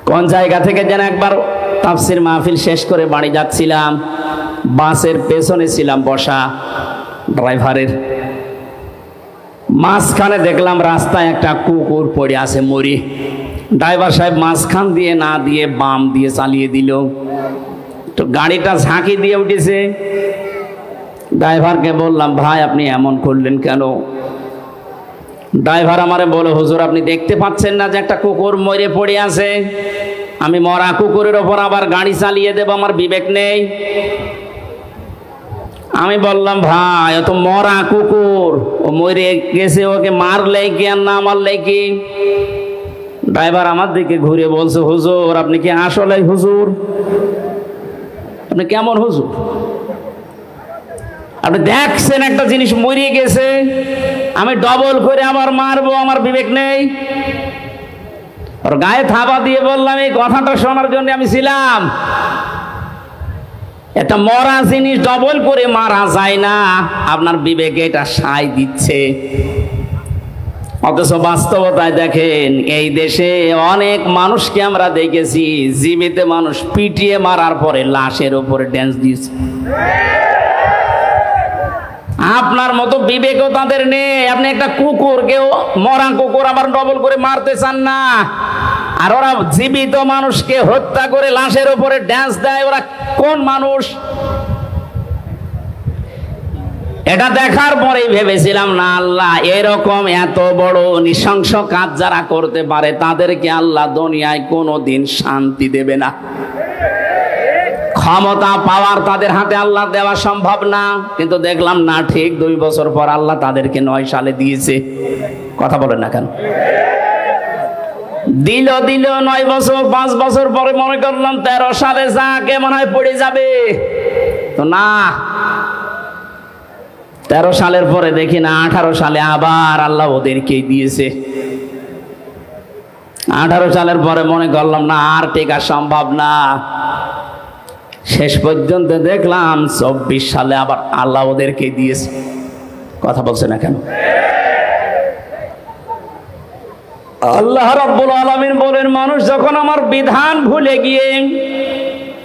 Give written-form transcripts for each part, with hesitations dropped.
কোন জায়গা থেকে যেন একবার তাফসির মাহফিল শেষ করে বাড়ি যাচ্ছিলাম, বাসের পেছনে ছিলাম বসা, ড্রাইভারের মাঝখানে দেখলাম রাস্তায় একটা কুকুর পড়ে আছে মরি। ড্রাইভার সাহেব মাঝখান দিয়ে না দিয়ে বাম দিয়ে চালিয়ে দিল, তো গাড়িটা ঝাঁকি দিয়ে উঠেছে। ড্রাইভারকে বললাম, ভাই আপনি এমন করলেন কেন? ড্রাইভার আমারে বলে, হুজুর আপনি দেখতে পাচ্ছেন না যে একটা কুকুর মরে পড়ে আছে? আমি মরা কুকুরের ওপর আবার গাড়ি চালিয়ে দেব, আমার বিবেক নেই? আমি বললাম, ভাই ও তো মরা কুকুর, ও মরে গেছে, ওকে মারলে কি আর না মারলে কি? ড্রাইভার আমার দিকে ঘুরে বলছে, হুজুর আপনি কি আসলে হুজুর? আপনি কেমন হুজুর? আপনি দেখছেন একটা জিনিস মরিয়ে গেছে, আমি ডবল করে আবার মারবো, আমার বিবেক নেই? ওর গায়ে থাবা দিয়ে বললাম, এই কথাটা শোনার জন্য আমি ছিলাম। একটা মরা জিনিস ডবল করে মারা যায় না, আপনার বিবেকে এটা সায় দিচ্ছে। অথচ বাস্তবতায় দেখেন, এই দেশে অনেক মানুষকে আমরা দেখেছি জীবিত মানুষ পিটিয়ে মারার পরে লাশের উপরে ড্যান্স দিয়েছে। আপনার মতো বিবেকও তাদের নেই। আপনি একটা কুকুরকেও, মরা কুকুর আবার ডবল করে মারতে চান না, আর ওরা জীবিত মানুষকে হত্যা করে লাশের উপরে ড্যান্স দেয়। ওরা কোন মানুষ? এটা দেখার পরেই ভেবেছিলাম, না আল্লাহ এরকম এত বড় নৃশংস কাজ যারা করতে পারে তাদেরকে আল্লাহ দুনিয়ায় কোনোদিন শান্তি দেবে না। ক্ষমতা পাওয়ার তাদের হাতে আল্লাহ দেওয়া সম্ভব না, কিন্তু দেখলাম না, ঠিক 2 বছর পর আল্লাহ তাদেরকে 9 সালে দিয়েছে। কথা বলেন না কেন? দিল 9 বছর, 5 বছর পরে মনে করলাম 13 সালে যা কেমন হয় পড়ে যাবে, তো না। 13 সালের পরে দেখি না 18 সালে আবার আল্লাহ ওদেরকেই দিয়েছে। 18 সালের পরে মনে করলাম না, আর টেকা সম্ভব না। শেষ পর্যন্ত দেখলাম 24 সালে আবার আল্লাহ ওদেরকে দিয়েছে। কথা বলছে না কেন? আল্লাহ রাব্বুল আলামিন বলেন, মানুষ যখন আমার বিধান ভুলে গিয়ে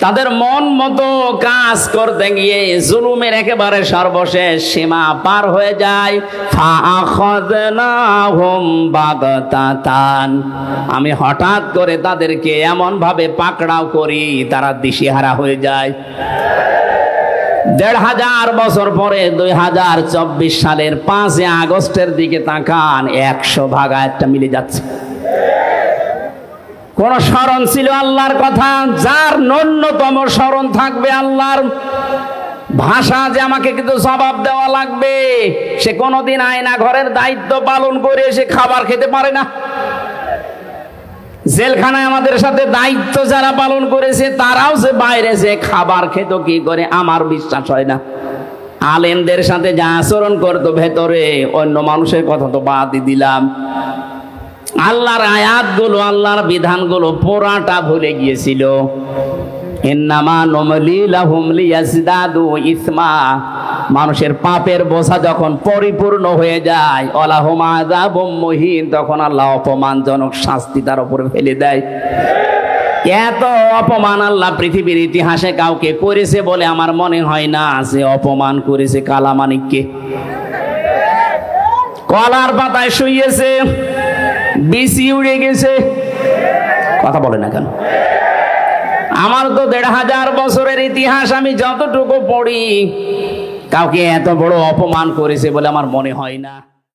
তাদের মন মতো কাজ করতে গিয়ে জুলুমের একেবারে সর্বশেষ সীমা পার হয়ে যায়, ফাআখাযনাহুম বাগতাতান, আমি হঠাৎ করে তাদেরকে এমন ভাবে পাকড়াও করি তারা দিশেহারা হয়ে যায়। 1500 বছর পরে 2024 সালের 5 আগস্টের দিকে তাকান, 100 ভাগ একটা মিলে যাচ্ছে। কোন স্মরণ ছিল আল্লাহর কথা? যার ন্যূনতম স্মরণ থাকবে আল্লাহর ভাষা যে আমাকে কিন্তু জবাব দেওয়া লাগবে, সে কোনোদিন আয়না ঘরের দায়িত্ব পালন করে সে খাবার খেতে পারে না। জেলখানায় আমাদের সাথে দায়িত্ব যারা পালন করেছে তারাও যে বাইরে যে খাবার খেত কি করে, আমার বিশ্বাস হয় না। আলেমদের সাথে যা আচরণ করতো ভেতরে, অন্য মানুষের কথা তো বাদই দিলাম। আল্লাহর আয়াতগুলো, আল্লাহর বিধানগুলো পুরাটা ভুলে গিয়েছিল। ইন্নামা নুমলি লাহুম লিয়াজদাদু ইসমা, মানুষের পাপের বোঝা যখন পরিপূর্ণ হয়ে যায়, ওয়ালাহুম আযাবুম মুহিন, তখন আল্লাহ অপমানজনক শাস্তি তার উপরে ফেলে দেয়। এত অপমান আল্লাহ পৃথিবীর ইতিহাসে কাউকে করেছে বলে আমার মনে হয় না যে অপমান করেছে কালামানিককে। কলার পাতায় শুইয়েছে, বিসি উড়ে গেছে। কথা বলে না কেন? আমার তো 1500 বছরের ইতিহাস আমি যতটুকু পড়ি, কাউকে এত বড় অপমান করেছে বলে আমার মনে হয় না।